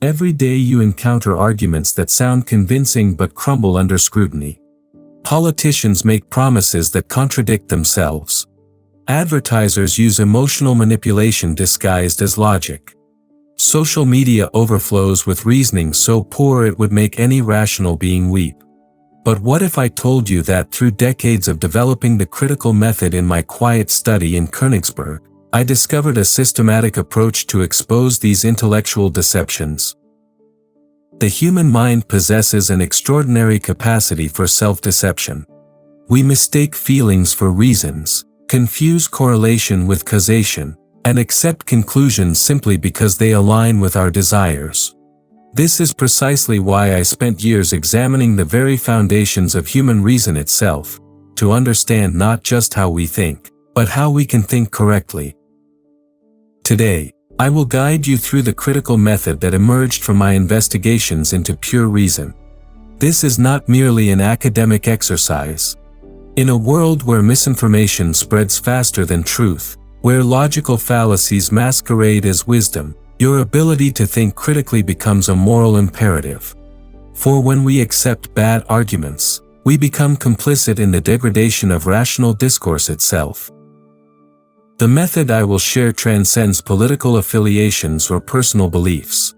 Every day you encounter arguments that sound convincing but crumble under scrutiny. Politicians make promises that contradict themselves. Advertisers use emotional manipulation disguised as logic. Social media overflows with reasoning so poor it would make any rational being weep. But what if I told you that through decades of developing the critical method in my quiet study in Königsberg, I discovered a systematic approach to expose these intellectual deceptions? The human mind possesses an extraordinary capacity for self-deception. We mistake feelings for reasons, confuse correlation with causation, and accept conclusions simply because they align with our desires. This is precisely why I spent years examining the very foundations of human reason itself, to understand not just how we think, but how we can think correctly. Today, I will guide you through the critical method that emerged from my investigations into pure reason. This is not merely an academic exercise. In a world where misinformation spreads faster than truth, where logical fallacies masquerade as wisdom, your ability to think critically becomes a moral imperative. For when we accept bad arguments, we become complicit in the degradation of rational discourse itself. The method I will share transcends political affiliations or personal beliefs.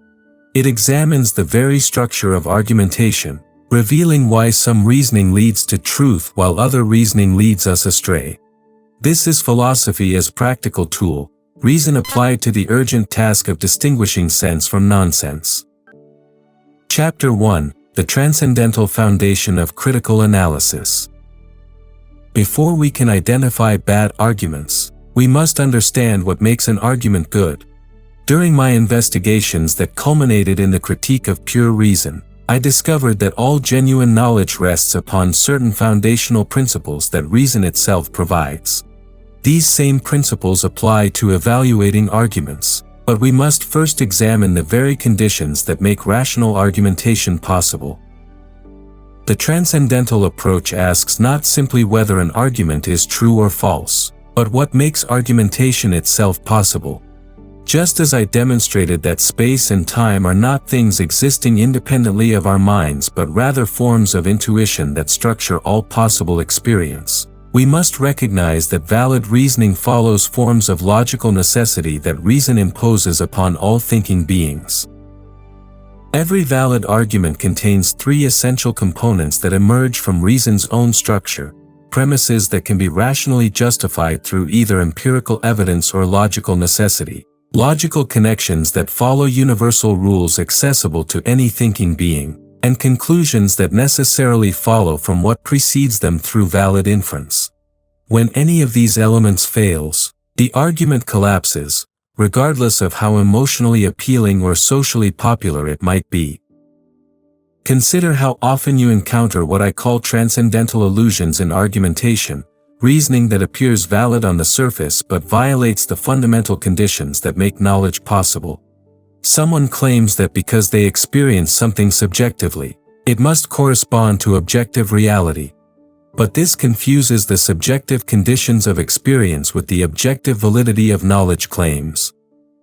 It examines the very structure of argumentation, revealing why some reasoning leads to truth while other reasoning leads us astray. This is philosophy as practical tool, reason applied to the urgent task of distinguishing sense from nonsense. Chapter 1: The Transcendental Foundation of Critical Analysis. Before we can identify bad arguments, we must understand what makes an argument good. During my investigations that culminated in the critique of pure reason, I discovered that all genuine knowledge rests upon certain foundational principles that reason itself provides. These same principles apply to evaluating arguments, but we must first examine the very conditions that make rational argumentation possible. The transcendental approach asks not simply whether an argument is true or false, but what makes argumentation itself possible. Just as I demonstrated that space and time are not things existing independently of our minds but rather forms of intuition that structure all possible experience, we must recognize that valid reasoning follows forms of logical necessity that reason imposes upon all thinking beings. Every valid argument contains three essential components that emerge from reason's own structure: premises that can be rationally justified through either empirical evidence or logical necessity, logical connections that follow universal rules accessible to any thinking being, and conclusions that necessarily follow from what precedes them through valid inference. When any of these elements fails, the argument collapses, regardless of how emotionally appealing or socially popular it might be. Consider how often you encounter what I call transcendental illusions in argumentation, reasoning that appears valid on the surface but violates the fundamental conditions that make knowledge possible. Someone claims that because they experience something subjectively, it must correspond to objective reality. But this confuses the subjective conditions of experience with the objective validity of knowledge claims.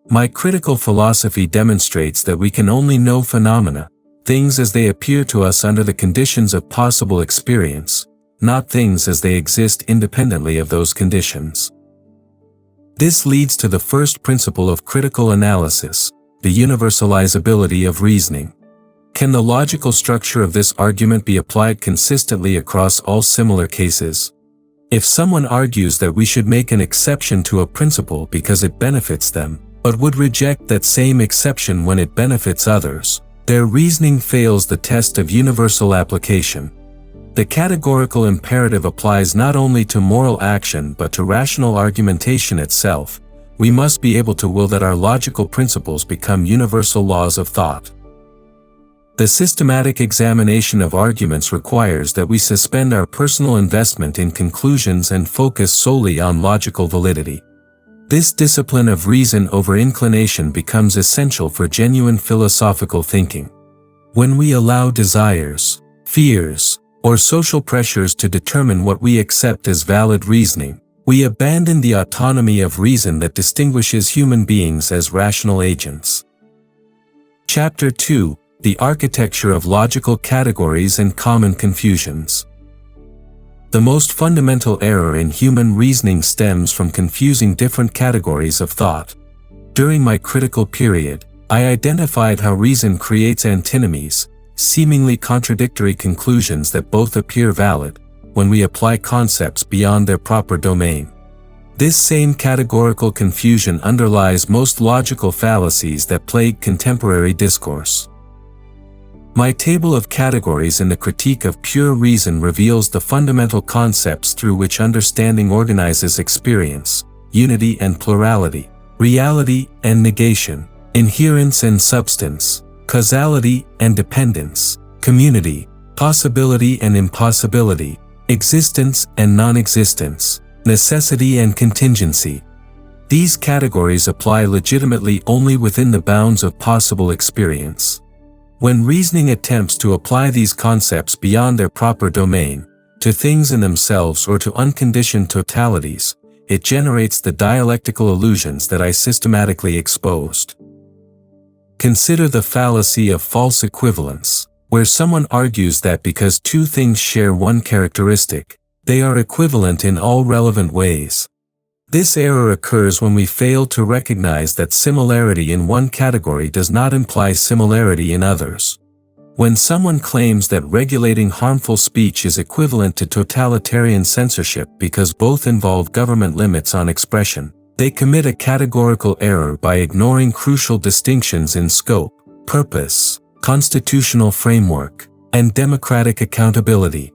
My critical philosophy demonstrates that we can only know phenomena, things as they appear to us under the conditions of possible experience, not things as they exist independently of those conditions. This leads to the first principle of critical analysis: the universalizability of reasoning. Can the logical structure of this argument be applied consistently across all similar cases? If someone argues that we should make an exception to a principle because it benefits them, but would reject that same exception when it benefits others, their reasoning fails the test of universal application. The categorical imperative applies not only to moral action but to rational argumentation itself. We must be able to will that our logical principles become universal laws of thought. The systematic examination of arguments requires that we suspend our personal investment in conclusions and focus solely on logical validity. This discipline of reason over inclination becomes essential for genuine philosophical thinking. When we allow desires, fears, or social pressures to determine what we accept as valid reasoning, we abandon the autonomy of reason that distinguishes human beings as rational agents. Chapter 2: The Architecture of Logical Categories and Common Confusions. The most fundamental error in human reasoning stems from confusing different categories of thought. During my critical period, I identified how reason creates antinomies, seemingly contradictory conclusions that both appear valid when we apply concepts beyond their proper domain. This same categorical confusion underlies most logical fallacies that plague contemporary discourse. My table of categories in the Critique of Pure Reason reveals the fundamental concepts through which understanding organizes experience: unity and plurality, reality and negation, inherence and substance, causality and dependence, community, possibility and impossibility, existence and non-existence, necessity and contingency. These categories apply legitimately only within the bounds of possible experience. When reasoning attempts to apply these concepts beyond their proper domain, to things in themselves or to unconditioned totalities, it generates the dialectical illusions that I systematically exposed. Consider the fallacy of false equivalence, where someone argues that because two things share one characteristic, they are equivalent in all relevant ways. This error occurs when we fail to recognize that similarity in one category does not imply similarity in others. When someone claims that regulating harmful speech is equivalent to totalitarian censorship because both involve government limits on expression, they commit a categorical error by ignoring crucial distinctions in scope, purpose, constitutional framework, and democratic accountability.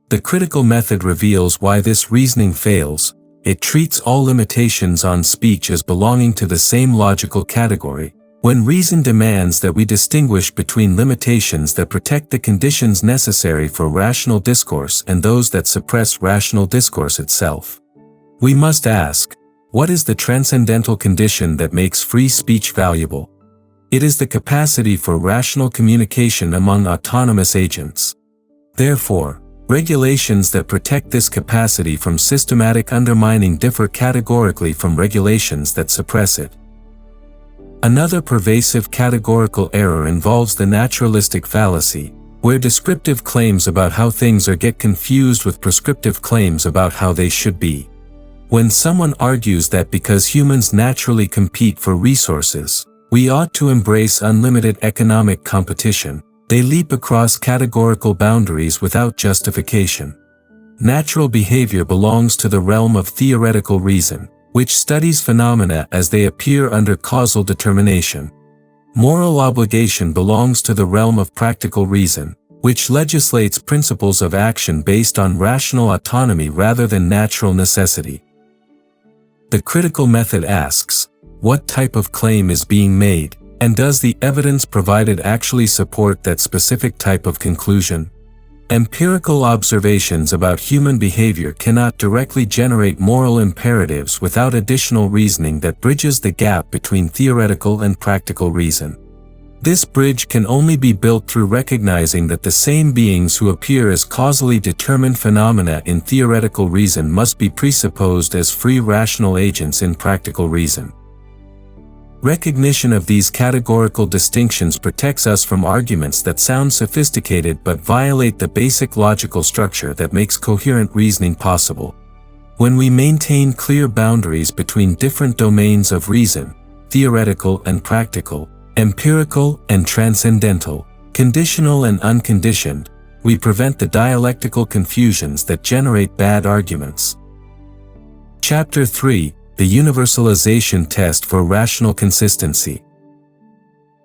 The critical method reveals why this reasoning fails. It treats all limitations on speech as belonging to the same logical category, when reason demands that we distinguish between limitations that protect the conditions necessary for rational discourse and those that suppress rational discourse itself. We must ask, what is the transcendental condition that makes free speech valuable? It is the capacity for rational communication among autonomous agents. Therefore, regulations that protect this capacity from systematic undermining differ categorically from regulations that suppress it. Another pervasive categorical error involves the naturalistic fallacy, where descriptive claims about how things are get confused with prescriptive claims about how they should be. When someone argues that because humans naturally compete for resources, we ought to embrace unlimited economic competition, they leap across categorical boundaries without justification. Natural behavior belongs to the realm of theoretical reason, which studies phenomena as they appear under causal determination. Moral obligation belongs to the realm of practical reason, which legislates principles of action based on rational autonomy rather than natural necessity. The critical method asks, what type of claim is being made? And does the evidence provided actually support that specific type of conclusion? Empirical observations about human behavior cannot directly generate moral imperatives without additional reasoning that bridges the gap between theoretical and practical reason. This bridge can only be built through recognizing that the same beings who appear as causally determined phenomena in theoretical reason must be presupposed as free rational agents in practical reason. Recognition of these categorical distinctions protects us from arguments that sound sophisticated but violate the basic logical structure that makes coherent reasoning possible. When we maintain clear boundaries between different domains of reason, theoretical and practical, empirical and transcendental, conditional and unconditioned, we prevent the dialectical confusions that generate bad arguments. Chapter 3: The Universalization Test for Rational Consistency.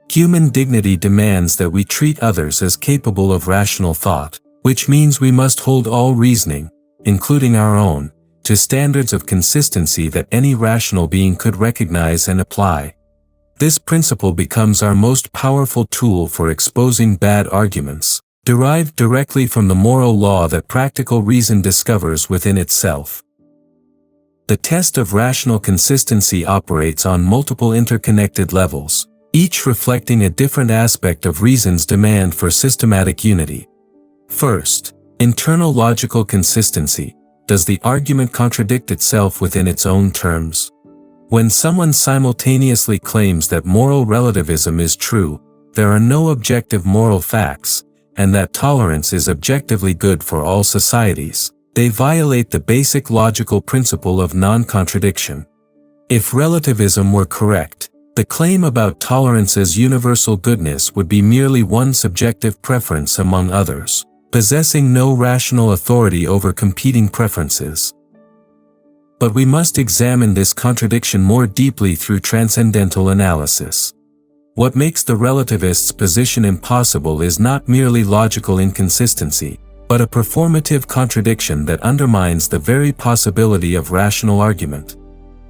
Human dignity demands that we treat others as capable of rational thought, which means we must hold all reasoning, including our own, to standards of consistency that any rational being could recognize and apply. This principle becomes our most powerful tool for exposing bad arguments, derived directly from the moral law that practical reason discovers within itself. The test of rational consistency operates on multiple interconnected levels, each reflecting a different aspect of reason's demand for systematic unity. First, internal logical consistency. Does the argument contradict itself within its own terms? When someone simultaneously claims that moral relativism is true, there are no objective moral facts, and that tolerance is objectively good for all societies, they violate the basic logical principle of non-contradiction. If relativism were correct, the claim about tolerance's universal goodness would be merely one subjective preference among others, possessing no rational authority over competing preferences. But we must examine this contradiction more deeply through transcendental analysis. What makes the relativist's position impossible is not merely logical inconsistency, but a performative contradiction that undermines the very possibility of rational argument.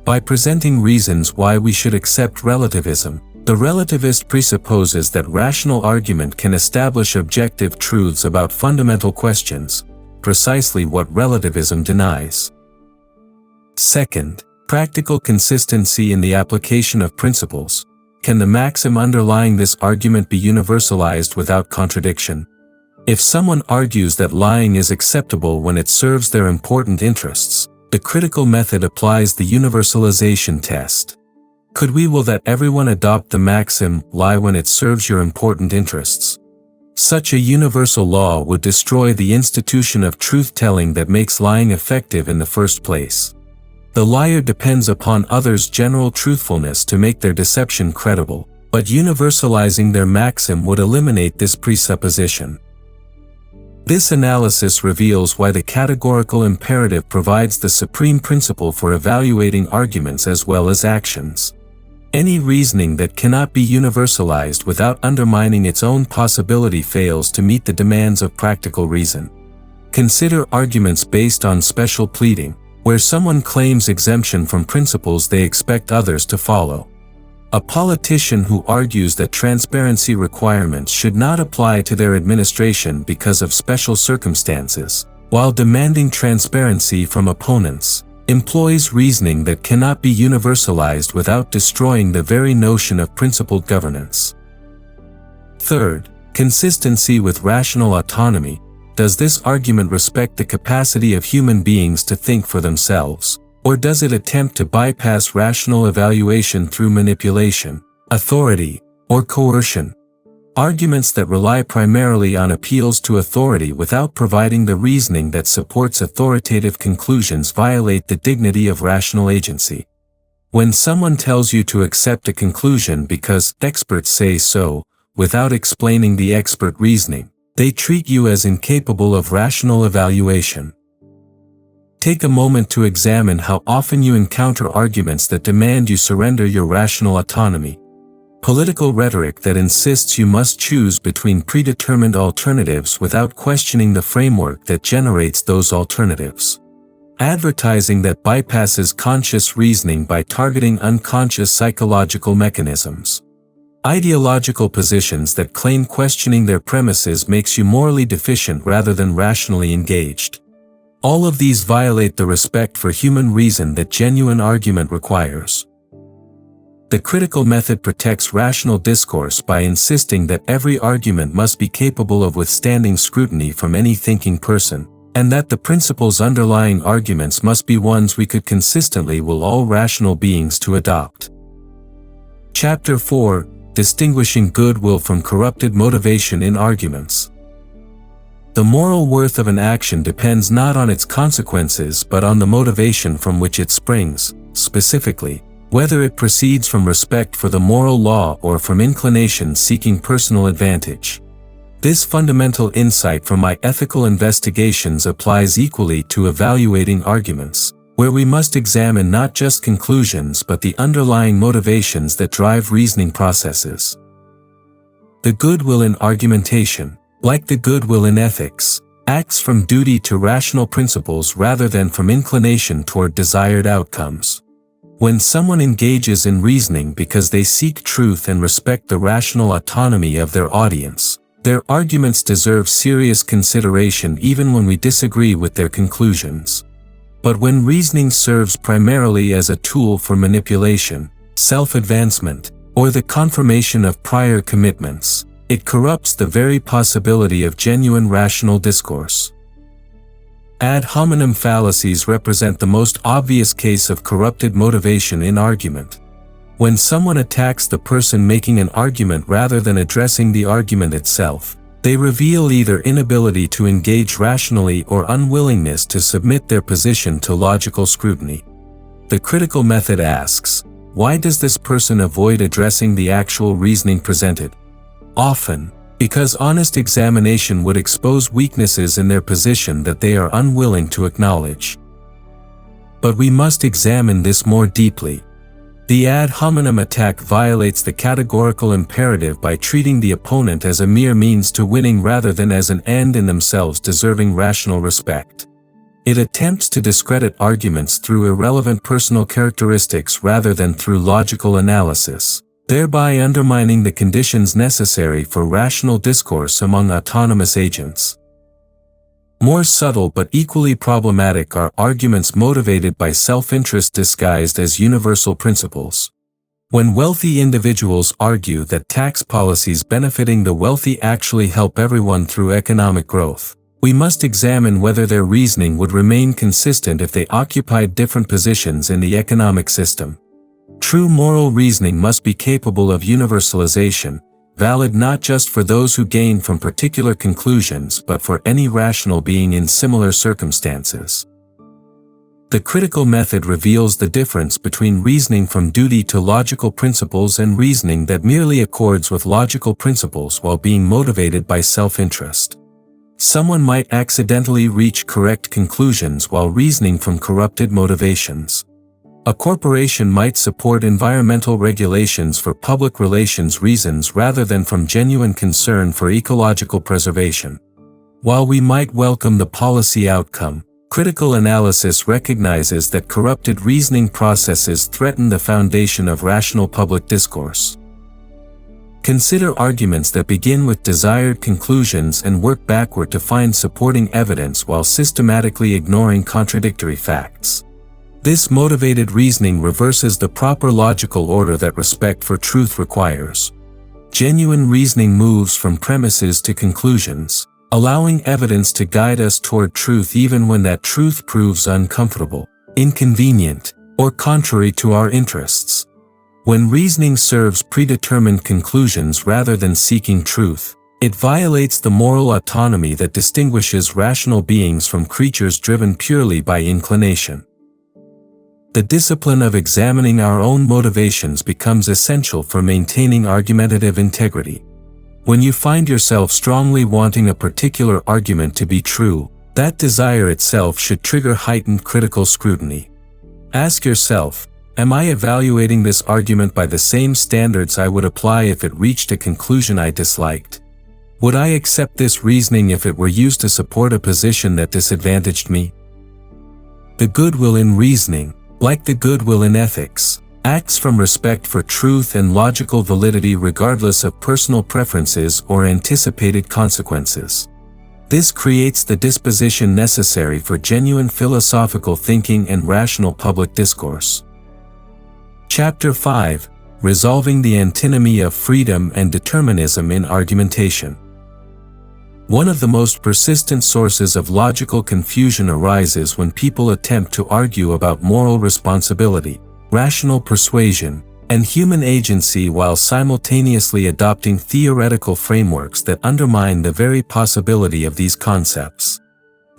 By presenting reasons why we should accept relativism, the relativist presupposes that rational argument can establish objective truths about fundamental questions, precisely what relativism denies. Second, practical consistency in the application of principles. Can the maxim underlying this argument be universalized without contradiction? If someone argues that lying is acceptable when it serves their important interests, the critical method applies the universalization test. Could we will that everyone adopt the maxim, lie when it serves your important interests? Such a universal law would destroy the institution of truth-telling that makes lying effective in the first place. The liar depends upon others' general truthfulness to make their deception credible, but universalizing their maxim would eliminate this presupposition. This analysis reveals why the categorical imperative provides the supreme principle for evaluating arguments as well as actions. Any reasoning that cannot be universalized without undermining its own possibility fails to meet the demands of practical reason. Consider arguments based on special pleading, where someone claims exemption from principles they expect others to follow. A politician who argues that transparency requirements should not apply to their administration because of special circumstances, while demanding transparency from opponents, employs reasoning that cannot be universalized without destroying the very notion of principled governance. Third, consistency with rational autonomy. Does this argument respect the capacity of human beings to think for themselves? Or does it attempt to bypass rational evaluation through manipulation, authority, or coercion? Arguments that rely primarily on appeals to authority without providing the reasoning that supports authoritative conclusions violate the dignity of rational agency. When someone tells you to accept a conclusion because experts say so, without explaining the expert reasoning, they treat you as incapable of rational evaluation. Take a moment to examine how often you encounter arguments that demand you surrender your rational autonomy. Political rhetoric that insists you must choose between predetermined alternatives without questioning the framework that generates those alternatives. Advertising that bypasses conscious reasoning by targeting unconscious psychological mechanisms. Ideological positions that claim questioning their premises makes you morally deficient rather than rationally engaged. All of these violate the respect for human reason that genuine argument requires. The critical method protects rational discourse by insisting that every argument must be capable of withstanding scrutiny from any thinking person, and that the principles underlying arguments must be ones we could consistently will all rational beings to adopt. Chapter 4: Distinguishing Goodwill from Corrupted Motivation in Arguments. The moral worth of an action depends not on its consequences but on the motivation from which it springs, specifically, whether it proceeds from respect for the moral law or from inclination seeking personal advantage. This fundamental insight from my ethical investigations applies equally to evaluating arguments, where we must examine not just conclusions but the underlying motivations that drive reasoning processes. The goodwill in argumentation, like the goodwill in ethics, acts from duty to rational principles rather than from inclination toward desired outcomes. When someone engages in reasoning because they seek truth and respect the rational autonomy of their audience, their arguments deserve serious consideration even when we disagree with their conclusions. But when reasoning serves primarily as a tool for manipulation, self-advancement, or the confirmation of prior commitments, it corrupts the very possibility of genuine rational discourse. Ad hominem fallacies represent the most obvious case of corrupted motivation in argument. When someone attacks the person making an argument rather than addressing the argument itself, they reveal either inability to engage rationally or unwillingness to submit their position to logical scrutiny. The critical method asks, why does this person avoid addressing the actual reasoning presented? Often, because honest examination would expose weaknesses in their position that they are unwilling to acknowledge. But we must examine this more deeply. The ad hominem attack violates the categorical imperative by treating the opponent as a mere means to winning rather than as an end in themselves deserving rational respect. It attempts to discredit arguments through irrelevant personal characteristics rather than through logical analysis, thereby undermining the conditions necessary for rational discourse among autonomous agents. More subtle but equally problematic are arguments motivated by self-interest disguised as universal principles. When wealthy individuals argue that tax policies benefiting the wealthy actually help everyone through economic growth, we must examine whether their reasoning would remain consistent if they occupied different positions in the economic system. True moral reasoning must be capable of universalization, valid not just for those who gain from particular conclusions but for any rational being in similar circumstances. The critical method reveals the difference between reasoning from duty to logical principles and reasoning that merely accords with logical principles while being motivated by self-interest. Someone might accidentally reach correct conclusions while reasoning from corrupted motivations. A corporation might support environmental regulations for public relations reasons rather than from genuine concern for ecological preservation. While we might welcome the policy outcome, critical analysis recognizes that corrupted reasoning processes threaten the foundation of rational public discourse. Consider arguments that begin with desired conclusions and work backward to find supporting evidence while systematically ignoring contradictory facts. This motivated reasoning reverses the proper logical order that respect for truth requires. Genuine reasoning moves from premises to conclusions, allowing evidence to guide us toward truth even when that truth proves uncomfortable, inconvenient, or contrary to our interests. When reasoning serves predetermined conclusions rather than seeking truth, it violates the moral autonomy that distinguishes rational beings from creatures driven purely by inclination. The discipline of examining our own motivations becomes essential for maintaining argumentative integrity. When you find yourself strongly wanting a particular argument to be true, that desire itself should trigger heightened critical scrutiny. Ask yourself, am I evaluating this argument by the same standards I would apply if it reached a conclusion I disliked? Would I accept this reasoning if it were used to support a position that disadvantaged me? The goodwill in reasoning, like the goodwill in ethics, acts from respect for truth and logical validity regardless of personal preferences or anticipated consequences. This creates the disposition necessary for genuine philosophical thinking and rational public discourse. Chapter 5: Resolving the Antinomy of Freedom and Determinism in Argumentation. One of the most persistent sources of logical confusion arises when people attempt to argue about moral responsibility, rational persuasion, and human agency while simultaneously adopting theoretical frameworks that undermine the very possibility of these concepts.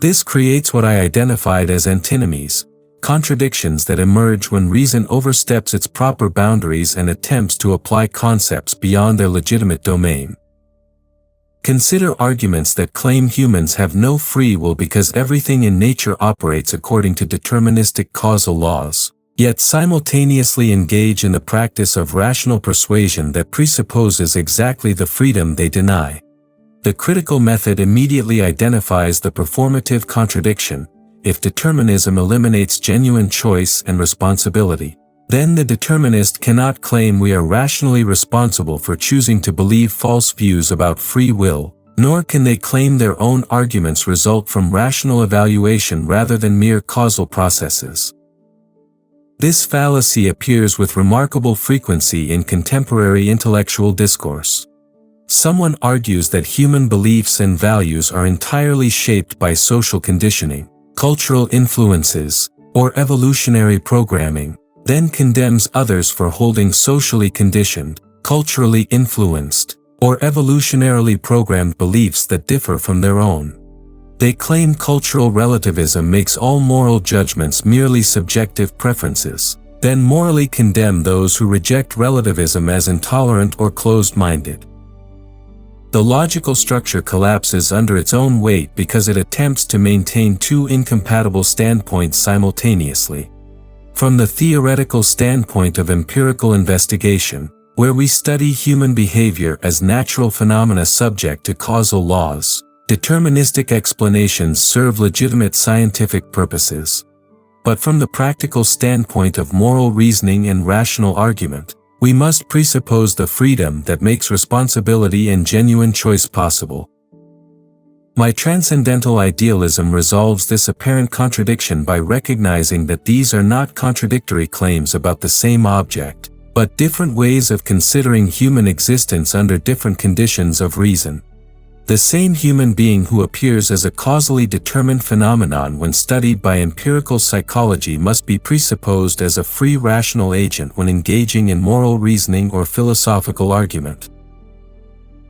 This creates what I identified as antinomies, contradictions that emerge when reason oversteps its proper boundaries and attempts to apply concepts beyond their legitimate domain. Consider arguments that claim humans have no free will because everything in nature operates according to deterministic causal laws, yet simultaneously engage in the practice of rational persuasion that presupposes exactly the freedom they deny. The critical method immediately identifies the performative contradiction. If determinism eliminates genuine choice and responsibility, then the determinist cannot claim we are rationally responsible for choosing to believe false views about free will, nor can they claim their own arguments result from rational evaluation rather than mere causal processes. This fallacy appears with remarkable frequency in contemporary intellectual discourse. Someone argues that human beliefs and values are entirely shaped by social conditioning, cultural influences, or evolutionary programming, then condemns others for holding socially conditioned, culturally influenced, or evolutionarily programmed beliefs that differ from their own. They claim cultural relativism makes all moral judgments merely subjective preferences, then morally condemn those who reject relativism as intolerant or closed-minded. The logical structure collapses under its own weight because it attempts to maintain two incompatible standpoints simultaneously. From the theoretical standpoint of empirical investigation, where we study human behavior as natural phenomena subject to causal laws, deterministic explanations serve legitimate scientific purposes. But from the practical standpoint of moral reasoning and rational argument, we must presuppose the freedom that makes responsibility and genuine choice possible. My transcendental idealism resolves this apparent contradiction by recognizing that these are not contradictory claims about the same object, but different ways of considering human existence under different conditions of reason. The same human being who appears as a causally determined phenomenon when studied by empirical psychology must be presupposed as a free rational agent when engaging in moral reasoning or philosophical argument.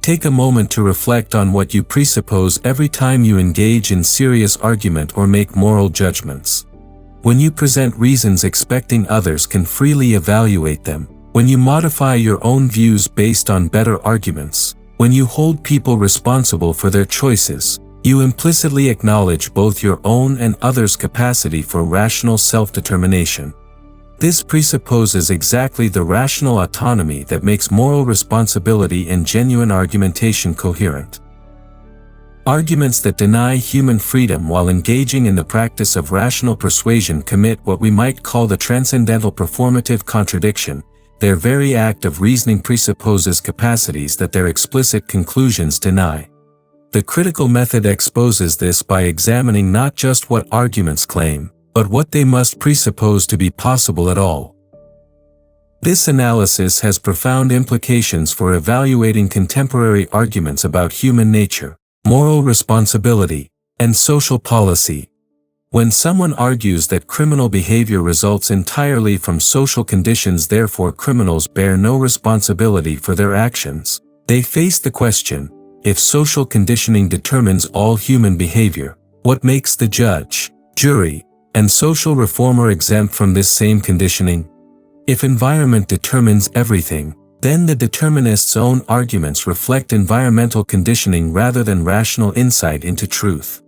Take a moment to reflect on what you presuppose every time you engage in serious argument or make moral judgments. When you present reasons expecting others can freely evaluate them, when you modify your own views based on better arguments, when you hold people responsible for their choices, you implicitly acknowledge both your own and others' capacity for rational self-determination. This presupposes exactly the rational autonomy that makes moral responsibility and genuine argumentation coherent. Arguments that deny human freedom while engaging in the practice of rational persuasion commit what we might call the transcendental performative contradiction. Their very act of reasoning presupposes capacities that their explicit conclusions deny. The critical method exposes this by examining not just what arguments claim, but what they must presuppose to be possible at all. This analysis has profound implications for evaluating contemporary arguments about human nature, moral responsibility, and social policy. When someone argues that criminal behavior results entirely from social conditions, therefore criminals bear no responsibility for their actions, they face the question, if social conditioning determines all human behavior, what makes the judge, jury, and social reformer exempt from this same conditioning? If environment determines everything, then the determinist's own arguments reflect environmental conditioning rather than rational insight into truth.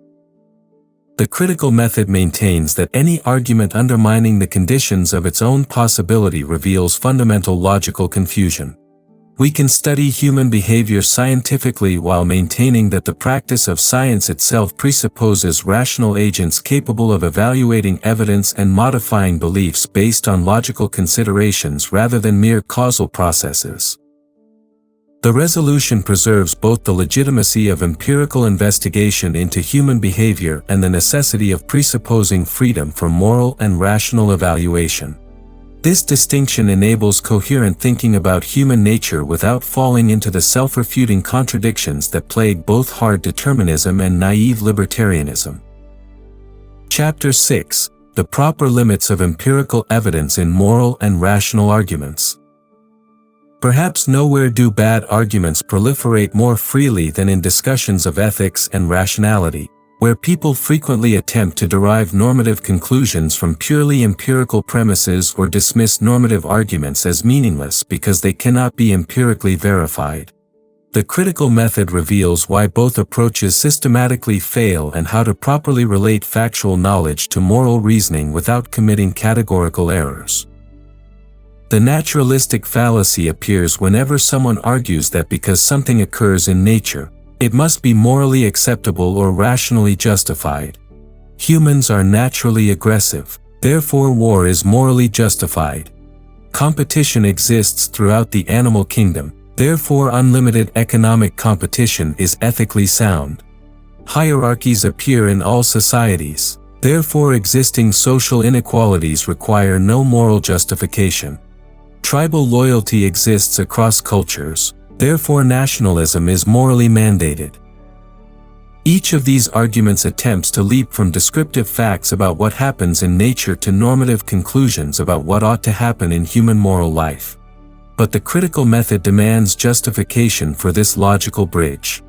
The critical method maintains that any argument undermining the conditions of its own possibility reveals fundamental logical confusion. We can study human behavior scientifically while maintaining that the practice of science itself presupposes rational agents capable of evaluating evidence and modifying beliefs based on logical considerations rather than mere causal processes. The resolution preserves both the legitimacy of empirical investigation into human behavior and the necessity of presupposing freedom for moral and rational evaluation. This distinction enables coherent thinking about human nature without falling into the self-refuting contradictions that plague both hard determinism and naive libertarianism. Chapter 6: The Proper Limits of Empirical Evidence in Moral and Rational Arguments. Perhaps nowhere do bad arguments proliferate more freely than in discussions of ethics and rationality, where people frequently attempt to derive normative conclusions from purely empirical premises or dismiss normative arguments as meaningless because they cannot be empirically verified. The critical method reveals why both approaches systematically fail and how to properly relate factual knowledge to moral reasoning without committing categorical errors. The naturalistic fallacy appears whenever someone argues that because something occurs in nature, it must be morally acceptable or rationally justified. Humans are naturally aggressive, therefore war is morally justified. Competition exists throughout the animal kingdom, therefore unlimited economic competition is ethically sound. Hierarchies appear in all societies, therefore existing social inequalities require no moral justification. Tribal loyalty exists across cultures, therefore nationalism is morally mandated. Each of these arguments attempts to leap from descriptive facts about what happens in nature to normative conclusions about what ought to happen in human moral life. But the critical method demands justification for this logical bridge.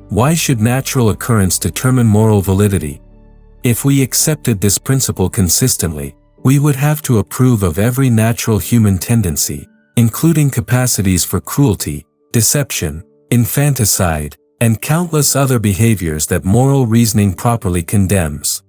Why should natural occurrence determine moral validity? If we accepted this principle consistently, we would have to approve of every natural human tendency, including capacities for cruelty, deception, infanticide, and countless other behaviors that moral reasoning properly condemns.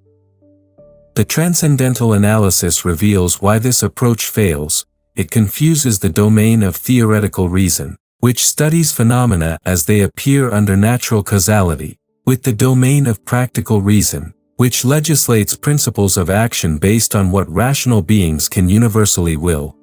The transcendental analysis reveals why this approach fails. It confuses the domain of theoretical reason, which studies phenomena as they appear under natural causality, with the domain of practical reason, which legislates principles of action based on what rational beings can universally will.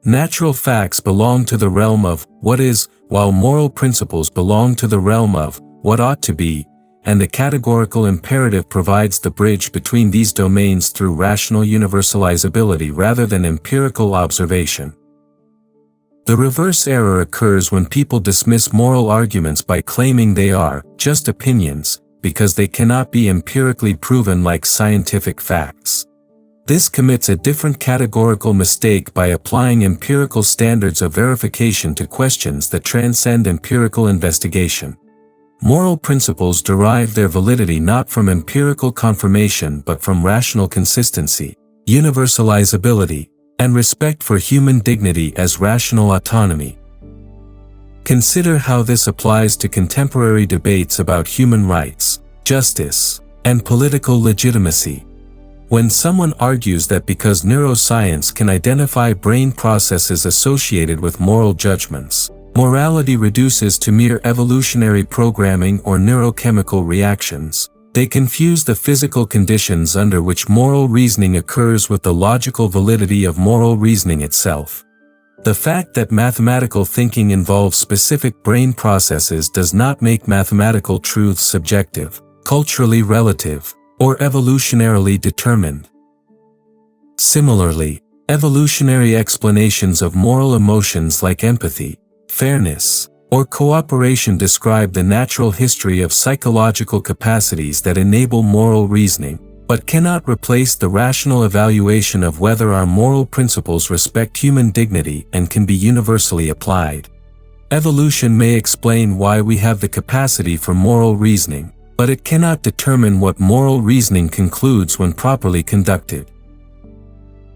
Natural facts belong to the realm of what is, while moral principles belong to the realm of what ought to be, and the categorical imperative provides the bridge between these domains through rational universalizability rather than empirical observation. The reverse error occurs when people dismiss moral arguments by claiming they are just opinions, because they cannot be empirically proven like scientific facts. This commits a different categorical mistake by applying empirical standards of verification to questions that transcend empirical investigation. Moral principles derive their validity not from empirical confirmation but from rational consistency, universalizability, and respect for human dignity as rational autonomy. Consider how this applies to contemporary debates about human rights, justice, and political legitimacy. When someone argues that because neuroscience can identify brain processes associated with moral judgments, morality reduces to mere evolutionary programming or neurochemical reactions, they confuse the physical conditions under which moral reasoning occurs with the logical validity of moral reasoning itself. The fact that mathematical thinking involves specific brain processes does not make mathematical truths subjective, culturally relative, or evolutionarily determined. Similarly, evolutionary explanations of moral emotions like empathy, fairness, or cooperation describe the natural history of psychological capacities that enable moral reasoning, but cannot replace the rational evaluation of whether our moral principles respect human dignity and can be universally applied. Evolution may explain why we have the capacity for moral reasoning, but it cannot determine what moral reasoning concludes when properly conducted.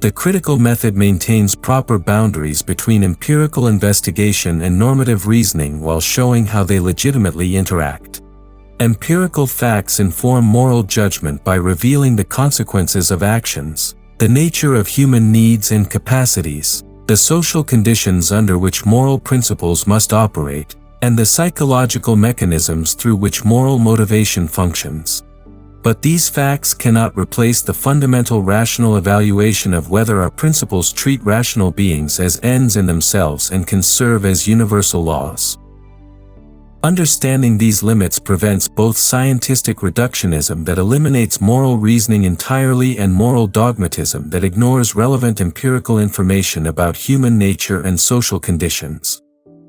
The critical method maintains proper boundaries between empirical investigation and normative reasoning while showing how they legitimately interact. Empirical facts inform moral judgment by revealing the consequences of actions, the nature of human needs and capacities, the social conditions under which moral principles must operate, and the psychological mechanisms through which moral motivation functions. But these facts cannot replace the fundamental rational evaluation of whether our principles treat rational beings as ends in themselves and can serve as universal laws. Understanding these limits prevents both scientific reductionism that eliminates moral reasoning entirely and moral dogmatism that ignores relevant empirical information about human nature and social conditions.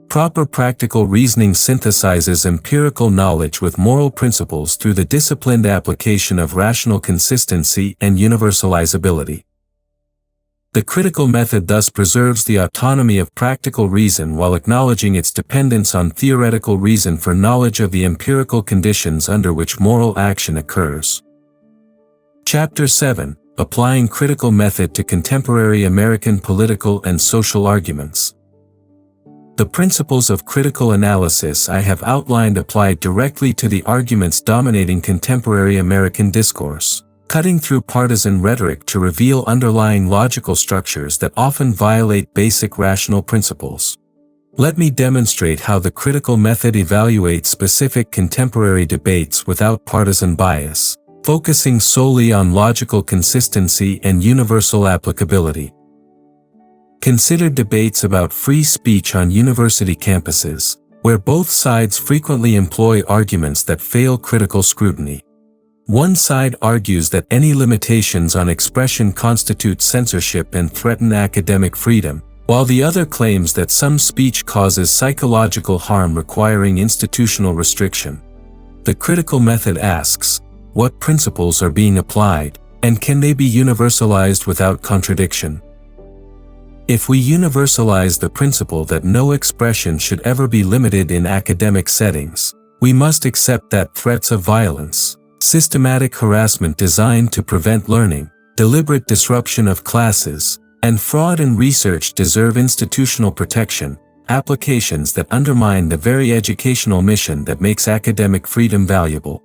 Proper practical reasoning synthesizes empirical knowledge with moral principles through the disciplined application of rational consistency and universalizability. The critical method thus preserves the autonomy of practical reason while acknowledging its dependence on theoretical reason for knowledge of the empirical conditions under which moral action occurs. Chapter 7: Applying Critical Method to Contemporary American Political and Social Arguments. The principles of critical analysis I have outlined apply directly to the arguments dominating contemporary American discourse, cutting through partisan rhetoric to reveal underlying logical structures that often violate basic rational principles. Let me demonstrate how the critical method evaluates specific contemporary debates without partisan bias, focusing solely on logical consistency and universal applicability. Consider debates about free speech on university campuses, where both sides frequently employ arguments that fail critical scrutiny. One side argues that any limitations on expression constitute censorship and threaten academic freedom, while the other claims that some speech causes psychological harm requiring institutional restriction. The critical method asks, what principles are being applied, and can they be universalized without contradiction? If we universalize the principle that no expression should ever be limited in academic settings, we must accept that threats of violence, systematic harassment designed to prevent learning, deliberate disruption of classes, and fraud in research deserve institutional protection, applications that undermine the very educational mission that makes academic freedom valuable.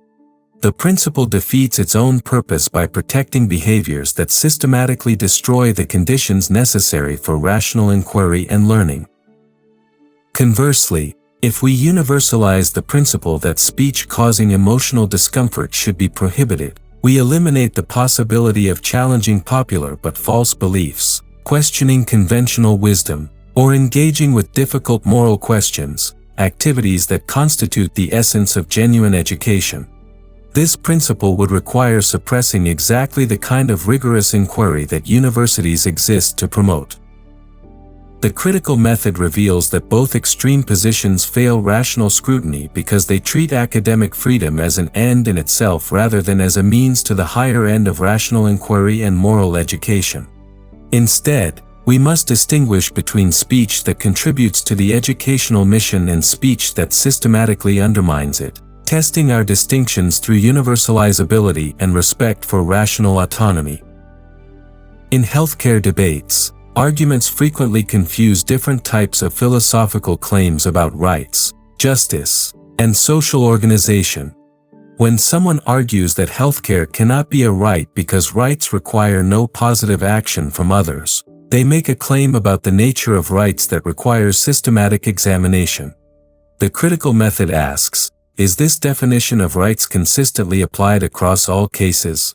The principle defeats its own purpose by protecting behaviors that systematically destroy the conditions necessary for rational inquiry and learning. Conversely, if we universalize the principle that speech causing emotional discomfort should be prohibited, we eliminate the possibility of challenging popular but false beliefs, questioning conventional wisdom, or engaging with difficult moral questions, activities that constitute the essence of genuine education. This principle would require suppressing exactly the kind of rigorous inquiry that universities exist to promote. The critical method reveals that both extreme positions fail rational scrutiny because they treat academic freedom as an end in itself rather than as a means to the higher end of rational inquiry and moral education. Instead, we must distinguish between speech that contributes to the educational mission and speech that systematically undermines it, testing our distinctions through universalizability and respect for rational autonomy. In healthcare debates, arguments frequently confuse different types of philosophical claims about rights, justice, and social organization. When someone argues that healthcare cannot be a right because rights require no positive action from others, they make a claim about the nature of rights that requires systematic examination. The critical method asks, is this definition of rights consistently applied across all cases?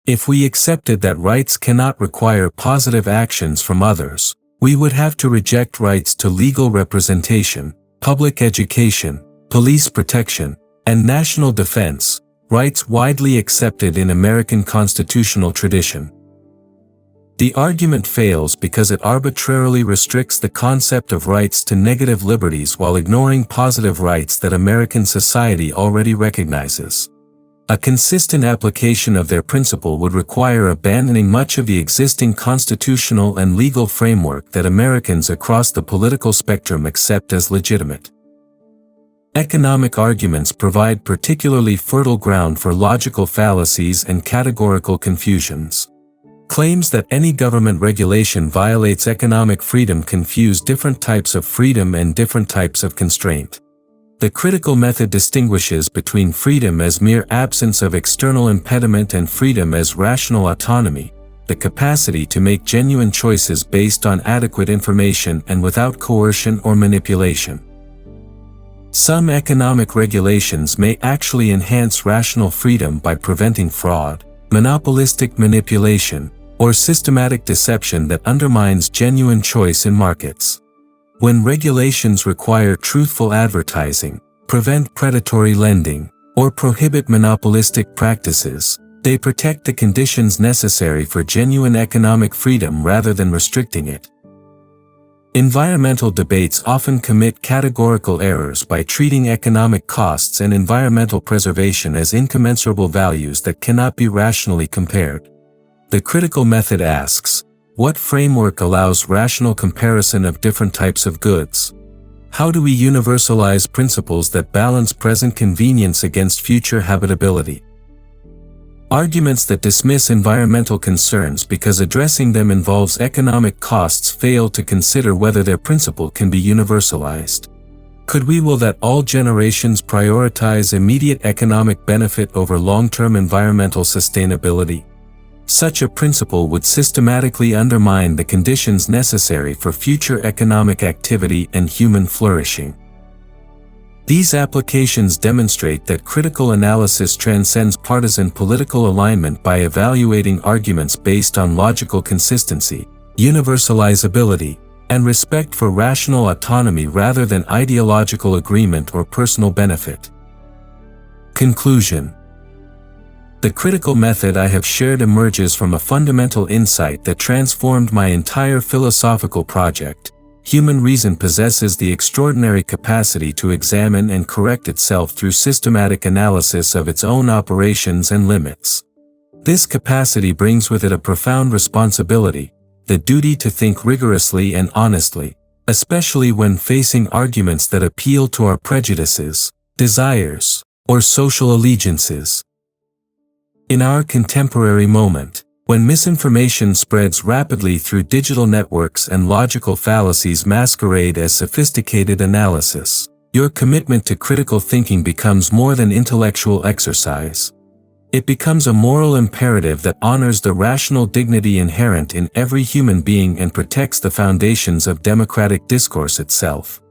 If we accepted that rights cannot require positive actions from others, we would have to reject rights to legal representation, public education, police protection, and national defense, rights widely accepted in American constitutional tradition. The argument fails because it arbitrarily restricts the concept of rights to negative liberties while ignoring positive rights that American society already recognizes. A consistent application of their principle would require abandoning much of the existing constitutional and legal framework that Americans across the political spectrum accept as legitimate. Economic arguments provide particularly fertile ground for logical fallacies and categorical confusions. Claims that any government regulation violates economic freedom confuse different types of freedom and different types of constraint. The critical method distinguishes between freedom as mere absence of external impediment and freedom as rational autonomy, the capacity to make genuine choices based on adequate information and without coercion or manipulation. Some economic regulations may actually enhance rational freedom by preventing fraud, monopolistic manipulation, or systematic deception that undermines genuine choice in markets. When regulations require truthful advertising, prevent predatory lending, or prohibit monopolistic practices, they protect the conditions necessary for genuine economic freedom rather than restricting it. Environmental debates often commit categorical errors by treating economic costs and environmental preservation as incommensurable values that cannot be rationally compared. The critical method asks, what framework allows rational comparison of different types of goods? How do we universalize principles that balance present convenience against future habitability? Arguments that dismiss environmental concerns because addressing them involves economic costs fail to consider whether their principle can be universalized. Could we will that all generations prioritize immediate economic benefit over long-term environmental sustainability? Such a principle would systematically undermine the conditions necessary for future economic activity and human flourishing. These applications demonstrate that critical analysis transcends partisan political alignment by evaluating arguments based on logical consistency, universalizability, and respect for rational autonomy rather than ideological agreement or personal benefit. Conclusion. The critical method I have shared emerges from a fundamental insight that transformed my entire philosophical project. human reason possesses the extraordinary capacity to examine and correct itself through systematic analysis of its own operations and limits. This capacity brings with it a profound responsibility, the duty to think rigorously and honestly, especially when facing arguments that appeal to our prejudices, desires, or social allegiances. In our contemporary moment, when misinformation spreads rapidly through digital networks and logical fallacies masquerade as sophisticated analysis, your commitment to critical thinking becomes more than intellectual exercise. It becomes a moral imperative that honors the rational dignity inherent in every human being and protects the foundations of democratic discourse itself.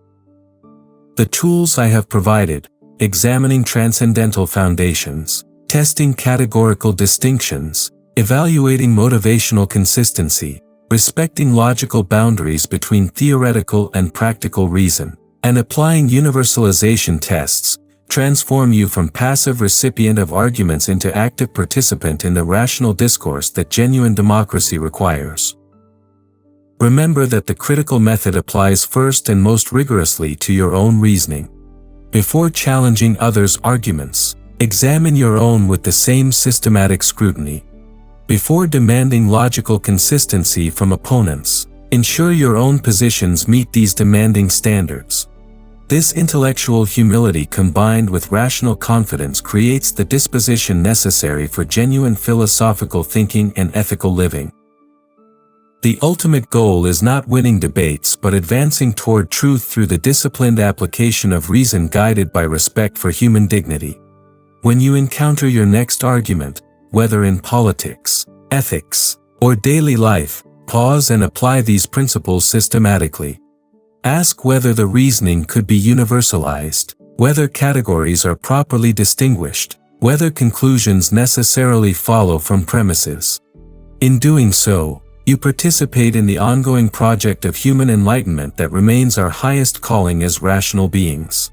The tools I have provided, examining transcendental foundations, testing categorical distinctions, evaluating motivational consistency, respecting logical boundaries between theoretical and practical reason, and applying universalization tests, transform you from passive recipient of arguments into active participant in the rational discourse that genuine democracy requires. Remember that the critical method applies first and most rigorously to your own reasoning. Before challenging others' arguments, examine your own with the same systematic scrutiny. Before demanding logical consistency from opponents, ensure your own positions meet these demanding standards. This intellectual humility combined with rational confidence creates the disposition necessary for genuine philosophical thinking and ethical living. The ultimate goal is not winning debates but advancing toward truth through the disciplined application of reason guided by respect for human dignity. When you encounter your next argument, whether in politics, ethics, or daily life, pause and apply these principles systematically. Ask whether the reasoning could be universalized, whether categories are properly distinguished, whether conclusions necessarily follow from premises. In doing so, you participate in the ongoing project of human enlightenment that remains our highest calling as rational beings.